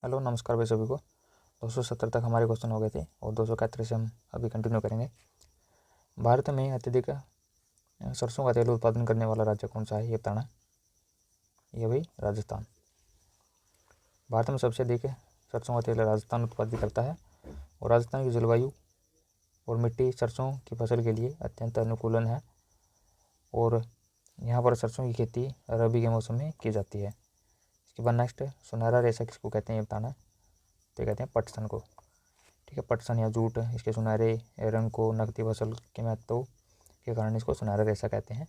Hello नमस्कार भाई सभी को। 270 तक हमारे क्वेश्चन हो गए थे और 271 से हम अभी कंटिन्यू करेंगे। भारत में अत्यधिक सरसों का तेल उत्पादन करने वाला राज्य कौन सा है, ये बताना। ये भाई राजस्थान। भारत में सबसे अधिक सरसों का तेल राजस्थान उत्पादित करता है और राजस्थान की जलवायु और मिट्टी सरसों की फसल के लिए अत्यंत अनुकूलन है और यहाँ पर सरसों की खेती रबी के मौसम में की जाती है। इसके बाद नेक्स्ट, सुनहरा रेशा किसको कहते हैं, ये बताना। तो कहते हैं पटसन को। ठीक है, पटसन या जूट इसके सुनहरे रंग को नकदी फसल के महत्व के कारण इसको सुनहरा रेशा कहते हैं।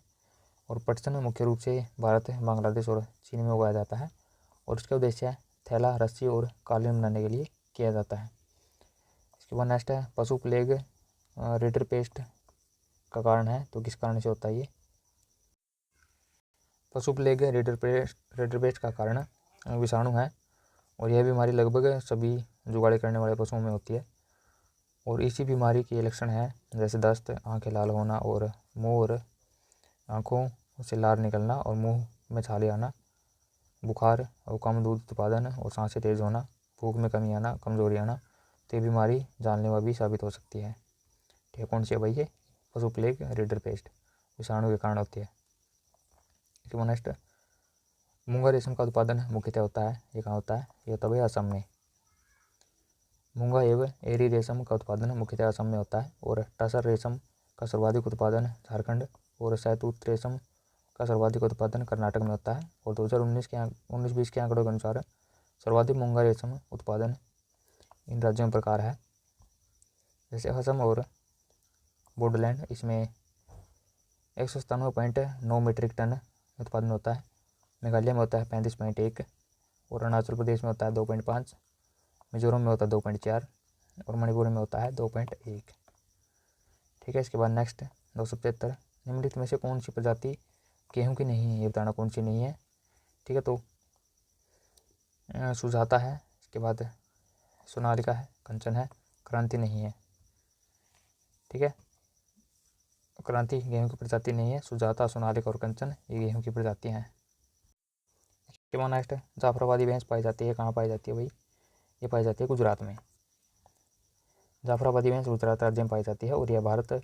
और पटसन मुख्य रूप से भारत, बांग्लादेश और चीन में उगाया जाता है और इसका उद्देश्य थैला, रस्सी और कालीन बनाने के लिए किया जाता है। इसके बाद नेक्स्ट है, पशु प्लेग रेडर पेस्ट का कारण है, तो किस कारण से होता है ये। पशु प्लेग रेडर पेस्ट का कारण विषाणु है और यह बीमारी लगभग सभी जुगाड़ी करने वाले पशुओं में होती है और इसी बीमारी के लक्षण हैं जैसे दस्त, आंखें लाल होना और मुंह और आँखों से लार निकलना और मुंह में छाले आना, बुखार और कम दूध उत्पादन और सांसें तेज होना, भूख में कमी आना, कमजोरी आना। तो ये बीमारी जानलेवा भी साबित हो सकती है। ठीक है, कौन सी है भाई ये, पशु प्लेग रेडर पेस्ट विषाणु के कारण होती है। इसके नेक्स्ट, मूंगा रेशम का उत्पादन मुख्यतः होता है, ये कहाँ होता है, ये होता है भाई असम में। मूंगा एवं एरी रेशम का उत्पादन मुख्यतः असम में होता है और टसर रेशम का सर्वाधिक उत्पादन झारखंड और शहतूत रेशम का सर्वाधिक उत्पादन कर्नाटक में होता है। और 2019-20 के आंकड़ों के अनुसार सर्वाधिक मूंगा रेशम उत्पादन इन राज्यों में प्रकार है, जैसे असम और बोडोलैंड, इसमें 197.9 मीट्रिक टन उत्पादन होता है। मेघालय में होता है 35.1 और अरुणाचल प्रदेश में होता है 2.5, मिजोरम में होता है 2.4 और मणिपुर में होता है 2.1। ठीक है, इसके बाद नेक्स्ट 275, निम्नलिखित में से कौन सी प्रजाति गेहूं की नहीं है, ये बताना कौन सी नहीं है। ठीक है, तो सुजाता है, इसके बाद सोनालिका है, कंचन है, क्रांति नहीं है। ठीक है, क्रांति गेहूं की प्रजाति नहीं है, सुजाता, सोनालिका और कंचन ये गेहूं की प्रजातियाँ हैं। इसके बाद नेक्स्ट, जाफराबादी भैंस पाई जाती है, कहाँ पाई जाती है भाई, ये पाई जाती है गुजरात में। जाफराबादी भैंस गुजरात राज्य में पाई जाती है और यह भारत और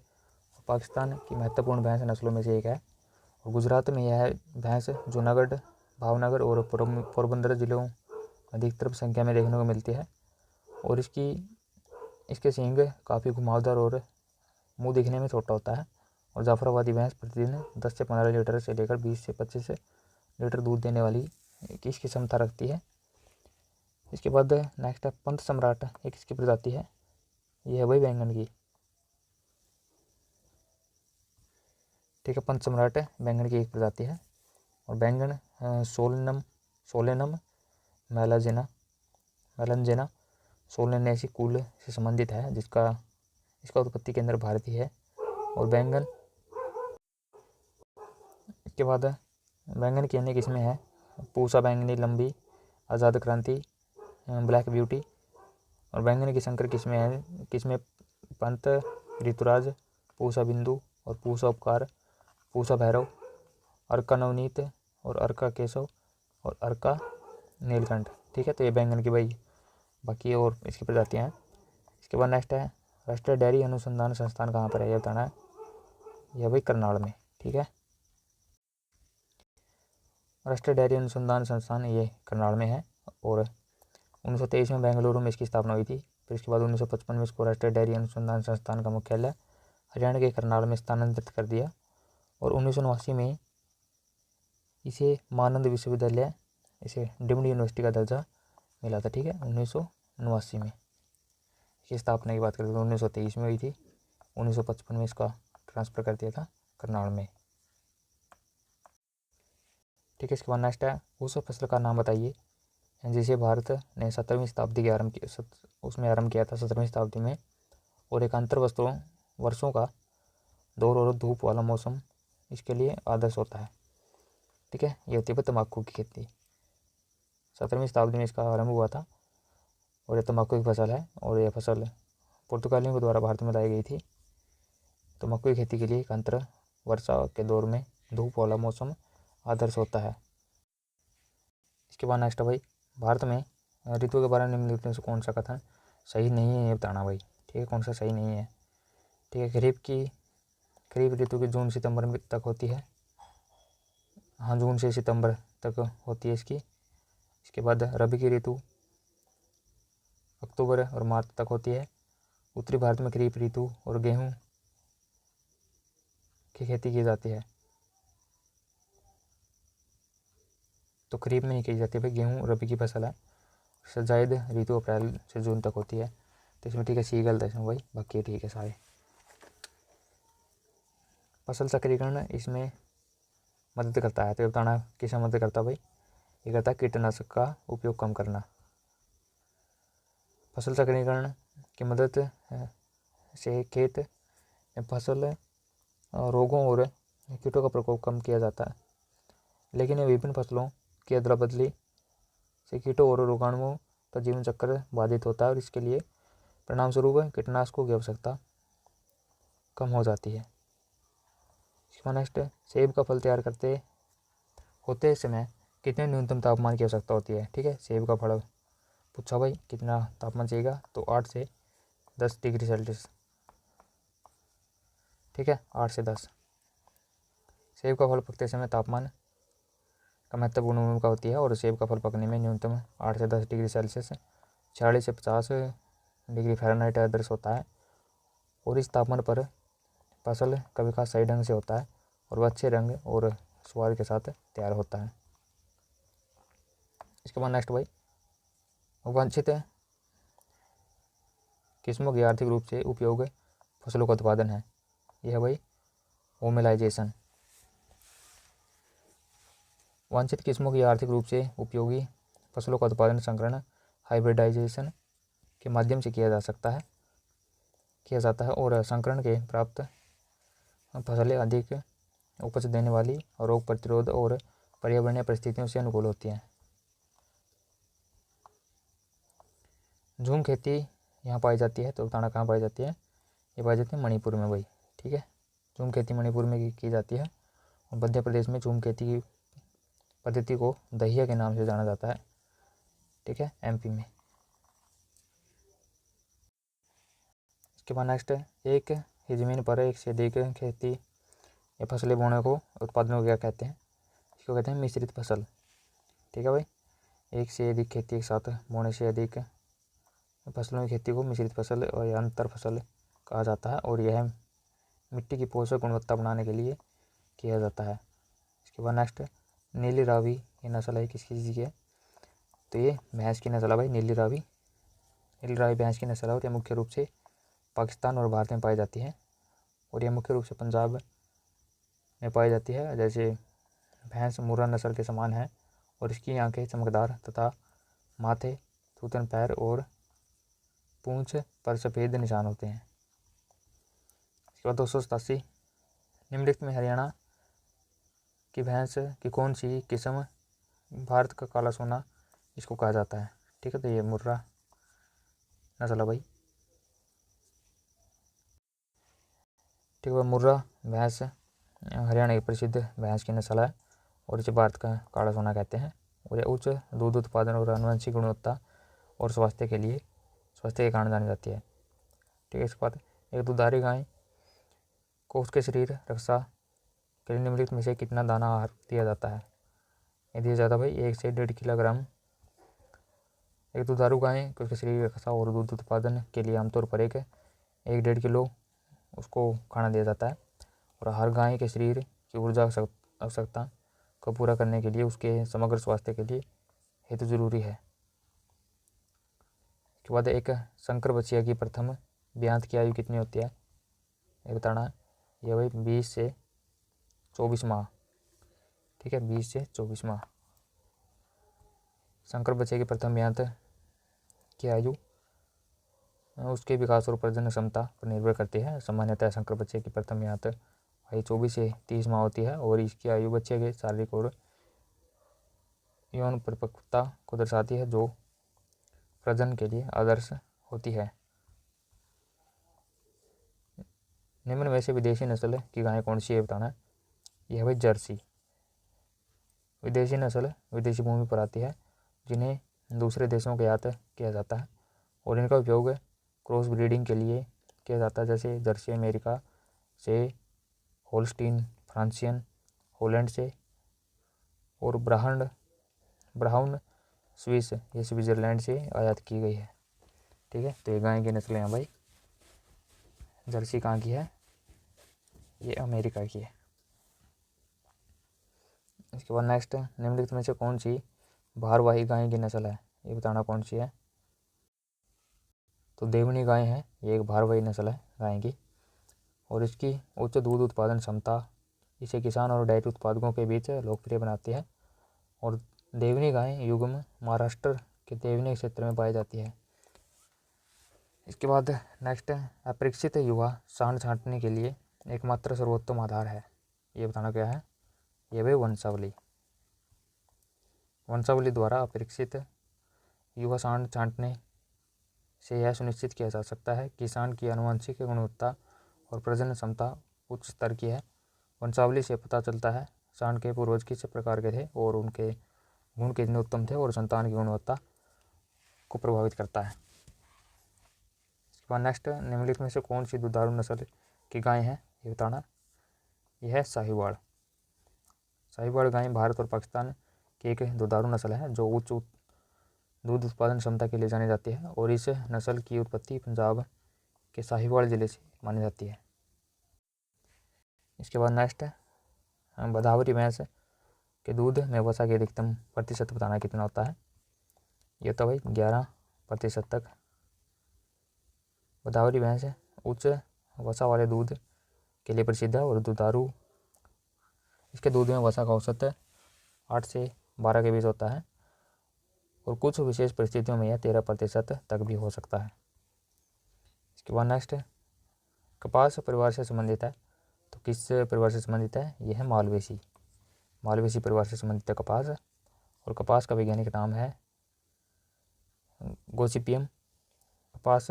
पाकिस्तान की महत्वपूर्ण भैंस नस्लों में से एक है। और गुजरात में यह भैंस जूनागढ़, भावनगर और पोरबंदर जिलों अधिकतर संख्या में देखने को मिलती है और इसके सींग काफ़ी घुमावदार और मुंह दिखने में छोटा होता है। और जाफराबादी भैंस प्रतिदिन 10 से 15 लीटर से लेकर 20 से 25 लीटर दूध देने वाली इसकी क्षमता रखती है। इसके बाद नेक्स्ट है पंत सम्राट, एक इसकी प्रजाति है, ये है भाई बैंगन की। ठीक है, पंत सम्राट बैंगन की एक प्रजाति है और बैंगन सोलेनम मेलनजेना सोलेनेसी कुल से संबंधित है, इसका उत्पत्ति केंद्र भारत ही है। और बैंगन, इसके बाद बैंगन की अन्य किस्में हैं पूसा बैंगनी, लंबी, आज़ाद क्रांति, ब्लैक ब्यूटी। और बैंगन की संकर किस्में पंत, ऋतुराज, पूसा बिंदु और पूसा उपकार, पूसा भैरव, अर्का नवनीत और अर्का केशव और अर्का नीलकंठ। ठीक है, तो ये बैंगन की भाई बाकी और इसकी प्रजातियाँ हैं। इसके बाद नेक्स्ट है, राष्ट्रीय डेयरी अनुसंधान संस्थान कहाँ पर है, ये बताना है। यह भाई करनाल में। ठीक है, राष्ट्रीय डेयरी अनुसंधान संस्थान ये करनाल में है और 1923 में बेंगलुरु में इसकी स्थापना हुई थी। फिर इसके बाद 1955 में इसको राष्ट्रीय डेयरी अनुसंधान संस्थान का मुख्यालय हरियाणा के करनाल में स्थानांतरित कर दिया और 1989 में इसे मानंद विश्वविद्यालय, इसे डीम्ड यूनिवर्सिटी का दर्जा मिला था। ठीक है, 1989 में इसकी स्थापना की बात करें तो 1923 में हुई थी, 1955 में इसका ट्रांसफ़र कर दिया था करनाल में। ठीक है, इसके बाद नेक्स्ट है, उस फसल का नाम बताइए जिसे भारत ने 17वीं शताब्दी के आरंभ किया था 17वीं शताब्दी में और एकांतर वर्षों का दौर और धूप वाला मौसम इसके लिए आदर्श होता है। ठीक है, ये होती है तम्बाकू की खेती। 17वीं शताब्दी में इसका आरंभ हुआ था और यह तम्बाकू की फसल है और यह फसल पुर्तगालियों के द्वारा भारत में लाई गई थी। तम्बाकू की खेती के लिए एकांतर वर्षा के दौर में धूप वाला मौसम आदर्श होता है। इसके बाद नेक्स्ट भाई, भारत में ऋतु के बारे में निम्नलिखित में से कौन सा कथन सही नहीं है ये बताना भाई। ठीक है, कौन सा सही नहीं है। ठीक है, खरीफ ऋतु की जून सितंबर तक होती है। हाँ, जून से सितंबर तक होती है इसकी। इसके बाद रबी की ऋतु अक्टूबर और मार्च तक होती है। उत्तरी भारत में खरीफ ऋतु और गेहूँ की खेती की जाती है। तो खरीफ में नहीं की जाती भाई, गेहूँ रबी की फसल है। जायद ऋतु अप्रैल से जून तक होती है। तो इसमें ठीक है, सी गलत है इसमें भाई, बाकी ठीक है सारे। फसल चक्रीकरण इसमें मदद करता है। तो बताना किसे मदद करता है भाई, ये करता है कीटनाशक का उपयोग कम करना। फसल चक्रीकरण की मदद से खेत में फसल रोगों और कीटों का प्रकोप कम किया जाता है। लेकिन ये विभिन्न फसलों की अदला बदली से कीटों और रोगाणुओं का जीवन चक्र बाधित होता है और इसके लिए परिणाम स्वरूप कीटनाशकों की आवश्यकता कम हो जाती है। इसका नेक्स्ट, सेब का फल तैयार होते समय कितने न्यूनतम तापमान की आवश्यकता होती है। ठीक है, सेब का फल पूछा भाई कितना तापमान चाहिएगा, तो 8 से 10 डिग्री सेल्सियस। ठीक है, 8 से 10। सेब का फल पकते समय तापमान का महत्वपूर्ण भूमिका होती है और सेब का फल पकने में न्यूनतम 8 से 10 डिग्री सेल्सियस 40 से 50 डिग्री फ़ारेनहाइट आदर्श होता है। और इस तापमान पर फसल का विकास सही ढंग से होता है और वह अच्छे रंग और स्वाद के साथ तैयार होता है। इसके बाद नेक्स्ट भाई, वांछित किस्मों की आर्थिक रूप से उपयोग फसलों का उत्पादन है। यह है भाई ओमेलाइजेशन। वांछित किस्मों की आर्थिक रूप से उपयोगी फसलों का उत्पादन संकरण हाइब्रिडाइजेशन के माध्यम से किया जाता है और संकरण के प्राप्त फसलें अधिक उपज देने वाली और रोग प्रतिरोध और पर्यावरणीय परिस्थितियों से अनुकूल होती हैं। झूम खेती यहाँ पाई जाती है। तो बताना कहाँ पाई जाती है, ये पाई जाती है मणिपुर में भाई। ठीक है, झूम खेती मणिपुर में की जाती है और मध्य प्रदेश में झूम खेती की पद्धति को दहिया के नाम से जाना जाता है। ठीक है, एमपी में। इसके बाद नेक्स्ट है, एक ही जमीन पर एक से अधिक खेती या फसलें बोने को उत्पादन को क्या कहते हैं, इसको कहते हैं मिश्रित फसल। ठीक है भाई, एक से अधिक खेती एक साथ बोने से अधिक फसलों की खेती को मिश्रित फसल या अंतर फसल कहा जाता है और यह मिट्टी की पोषक गुणवत्ता बढ़ाने के लिए किया जाता है। इसके बाद नेक्स्ट, नीली रावी ये नस्ल है किसकी चीज़ की है, तो ये भैंस की नस्ल है भाई। नीली रावी भैंस की नस्ल है और यह मुख्य रूप से पाकिस्तान और भारत में पाई जाती है और यह मुख्य रूप से पंजाब में पाई जाती है। जैसे भैंस मुर्रा नस्ल के समान है और इसकी आंखें चमकदार तथा माथे, सूतन पैर और पूंछ पर सफ़ेद निशान होते हैं। इसके बाद 287, निम्नलिखित में हरियाणा की भैंस की कौन सी किस्म भारत का काला सोना इसको कहा जाता है। ठीक है, तो ये मुर्रा नस्ल है भाई। ठीक है, मुर्रा भैंस हरियाणा की प्रसिद्ध भैंस की नस्ल है और इसे भारत का काला सोना कहते हैं और यह उच्च दूध उत्पादन और आनुवंशिक गुणवत्ता और स्वास्थ्य के कारण जानी जाती है। ठीक है, इसके बाद, एक दुधारी गाय को उसके शरीर रक्षा के लिए निम्नलिखित में से कितना दाना आहार दिया जाता है। ये दिया जाता है भाई 1 से 1.5 किलोग्राम। एक दुधारू गाय को उसके शरीर रक्षा और दूध उत्पादन के लिए आमतौर पर 1-1.5 किलो उसको खाना दिया जाता है और हर गाय के शरीर की ऊर्जा आवश्यकता को पूरा करने के लिए उसके समग्र स्वास्थ्य के लिए हेतु जरूरी है। इसके बाद, एक संकर बछिया की प्रथम ब्यात की आयु कितनी होती है, ये बताना है। ये भाई 20 से 24 माह। ठीक है, 20 से 24 माह संकर बच्चे की प्रथम ब्यात की आयु उसके विकास और प्रजनन क्षमता पर निर्भर करती है। सामान्यतः संकर बच्चे की प्रथम ब्यात आयु 24 से 30 माह होती है और इसकी आयु बच्चे के शारीरिक और यौन परिपक्वता को दर्शाती है जो प्रजनन के लिए आदर्श होती है। निम्न में से विदेशी नस्ल की गाय कौन सी है बताना है। यह है जर्सी। विदेशी नस्ल विदेशी भूमि पर आती है जिन्हें दूसरे देशों के आयात किया जाता है और इनका उपयोग क्रॉस ब्रीडिंग के लिए किया जाता है, जैसे जर्सी अमेरिका से, होल्स्टीन फ्रांसियन हॉलैंड से, और ब्राउन स्विस ये स्विट्ज़रलैंड से आयात की गई है। ठीक है, तो ये गाय की नस्लें हैं भाई। जर्सी कहाँ की है? ये अमेरिका की है। इसके बाद नेक्स्ट, निम्नलिखित में से कौन सी भारवाही गाय की नस्ल है? ये बताना कौन सी है। तो देवनी गाय है, ये एक भारवाही नस्ल है गाय की और इसकी उच्च दूध उत्पादन क्षमता इसे किसान और डेयरी उत्पादकों के बीच लोकप्रिय बनाती है। और देवनी गाय युग्म महाराष्ट्र के देवनी क्षेत्र में पाई जाती है। इसके बाद नेक्स्ट, अपरीक्षित युवा सांड छांटने के लिए एकमात्र सर्वोत्तम आधार है। ये बताना क्या है? ये भाई वंशावली द्वारा अपरीक्षित युवा सांड छांटने से यह सुनिश्चित किया जा सकता है कि सांड की आनुवंशिक गुणवत्ता और प्रजनन क्षमता उच्च स्तर की है। वंशावली से पता चलता है सांड के पूर्वज किस प्रकार के थे और उनके गुण कितने उत्तम थे और संतान की गुणवत्ता को प्रभावित करता है। इसके बाद नेक्स्ट, निम्नलिखित में से कौन सी दुधारू नस्ल की गाय है? ये बताना। यह है साहिवाल गाय भारत और पाकिस्तान की एक दुधारू नस्ल है जो उच्च दूध उत्पादन क्षमता के लिए जानी जाती है और इस नस्ल की उत्पत्ति पंजाब के साहिवाल जिले से मानी जाती है। इसके बाद नेक्स्ट, भदावरी भैंस के दूध में वसा की अधिकतम प्रतिशत बताना कितना होता है? ये तो भाई 11% तक। भदावरी भैंस उच्च वसा वाले दूध के लिए प्रसिद्ध है और दुधारू इसके दूध में वसा का औसत 8 से 12 के बीच होता है और कुछ विशेष परिस्थितियों में यह 13% तक भी हो सकता है। इसके बाद नेक्स्ट, कपास परिवार से संबंधित है, तो किस परिवार से संबंधित है? यह है मालवेसी परिवार से संबंधित है कपास और कपास का वैज्ञानिक नाम है गोसिपियम। कपास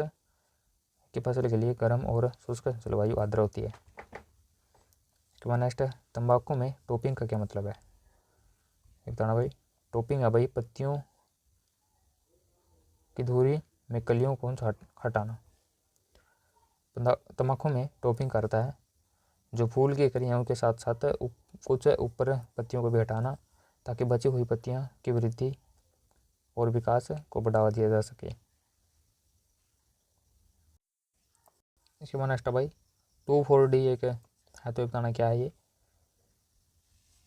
की फसल के लिए गर्म और शुष्क जलवायु आर्द्र होती है। इसके बाद नेक्स्ट, तंबाकू में टोपिंग का क्या मतलब है? ये बताना भाई। टोपिंग है भाई पत्तियों की धुरी में कलियों को हटाना। तंबाकू में टोपिंग करता है जो फूल की कलियों के साथ साथ कुछ ऊपर पत्तियों को भी हटाना ताकि बची हुई पत्तियां की वृद्धि और विकास को बढ़ावा दिया जा सके। इसके बाद नेक्स्ट भाई 2,4-D एक है, तो बताना क्या है?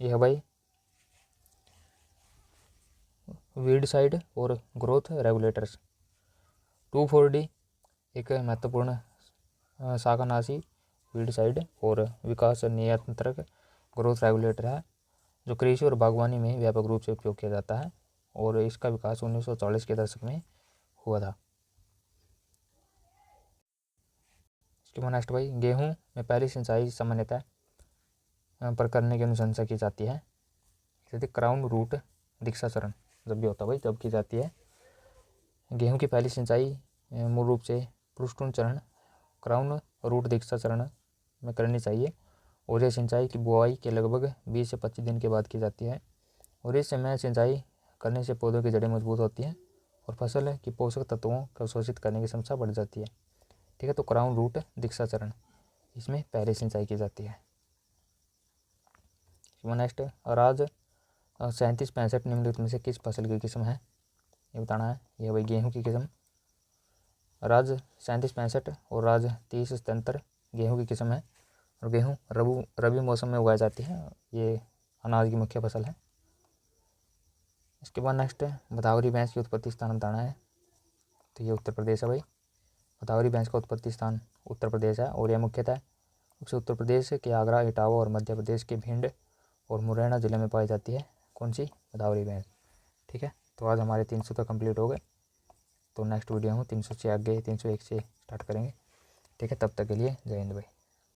ये है भाई वीडसाइड और ग्रोथ रेगुलेटर्स। 2,4-D एक महत्वपूर्ण शाखानाशी वीडसाइड और विकास नियंत्रक ग्रोथ रेगुलेटर है जो कृषि और बागवानी में व्यापक रूप से उपयोग किया जाता है और इसका विकास 1940 के दशक में हुआ था। इसके बाद नेक्स्ट भाई, गेहूं में पहली सिंचाई सामान्यतः पर करने की अनुशंसा की जाती है। जैसे क्राउन रूट दीक्षा चरण जब भी होता है भाई तब की जाती है। गेहूं की पहली सिंचाई मूल रूप से पृष्ठून चरण क्राउन रूट दीक्षा चरण में करनी चाहिए और यह सिंचाई की बुआई के लगभग 20 से 25 दिन के बाद की जाती है और इस समय सिंचाई करने से पौधों की जड़ें मजबूत होती हैं और फसल की पोषक तत्वों को शोषित करने की क्षमता बढ़ जाती है। ठीक है, तो क्राउन रूट दीक्षा चरण इसमें पहले सिंचाई की जाती है। नेक्स्ट, अराज 3765 निम्नलिखित में से किस फसल की किस्म है? ये बताना है। यह भाई गेहूं की किस्म राज 3765 और राज 3077 गेहूं की किस्म है और गेहूं रबी मौसम में उगाई जाती है। ये अनाज की मुख्य फसल है। इसके बाद नेक्स्ट, भदावरी भैंस की उत्पत्ति स्थान बताना है। तो ये उत्तर प्रदेश है भाई। भदावरी भैंस का उत्पत्ति स्थान उत्तर प्रदेश है और यह मुख्यतः उत्तर प्रदेश के आगरा, इटावा और मध्य प्रदेश के भिंड और मुरैना जिले में पाई जाती है। कौन सी? भदावरी भैंस। ठीक है, तो आज हमारे 300 तो कंप्लीट हो गए। तो नेक्स्ट वीडियो हम 300 से आगे 301 से स्टार्ट करेंगे। ठीक है, तब तक के लिए जय हिंद भाई।